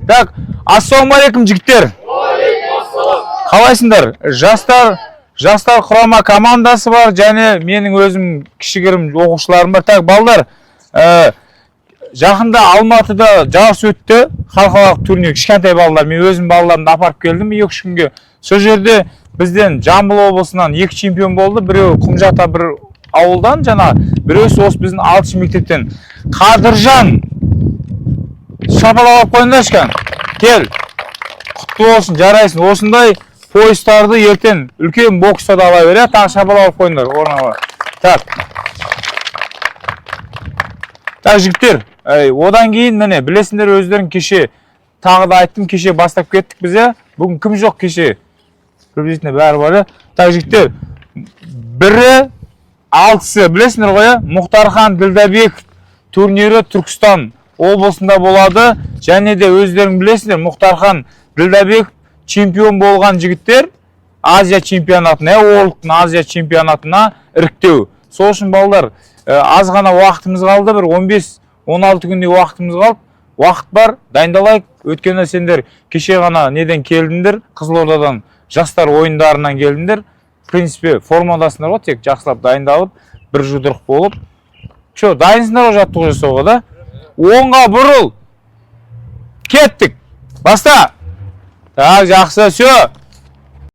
Так, ассалаумағалейкум жігіттер. Қалайсыңдар? Жастар құрама командасы бар, және менің өзім кішігірім оқушыларым бар. Так, балдар, жақында Алматыда жарыс өтті, халықаралық турнир, кішкентай балдар. Мен өзім балаларымды апарып келдім 2-3 күнге. Сол жерде бізден Жамбыл облысынан 2 чемпион болды. Біреу Құмжата бір ауылдан, жана біреусі осы біздің 6 мектептен. Қадыржан, шапалап қойыңдар шкан. Кел. Құтты болсын, жарайсың. Осындай поезд-тарды ертең үлкен бокста да ала бере, тағы шапалап қойыңдар орнына. Так, жігіттер, одан кейін міне білесіңдер, өздерің кеше тағы да айттым, кеше бастап кеттік бізде. Бүгін кім жоқ кеше? Приблизительно бәрі бар. Так, жігіттер, бірі 6-сы білесіңдер ғой, Мұхтархан Ділдәбек турнирі Түркістан облысында болады. Және де өздерің білесіңдер, Мұхтархан Ділдәбек чемпион болған жігіттер Азия чемпионатына, World'тың Азия чемпионатына іріктеу. Сол үшін балдар, аз ғана уақытымыз қалды, бір 15-16 күндей уақытымыз қалды. Уақыт бар, дайындалайық. Өткені сендер кеше ғана неден келдіңдер, Қызылордадан жастар ойындарынан келдіңдер. В принципе, формадасындар ғой, тек жақсылап дайындалып, бір жұдырық болып. Чо, дайынсыңдар ғой жаттығу жасауға, да? Оңға бұрыл. Кеттік. Баста. Так, жақсы, сё.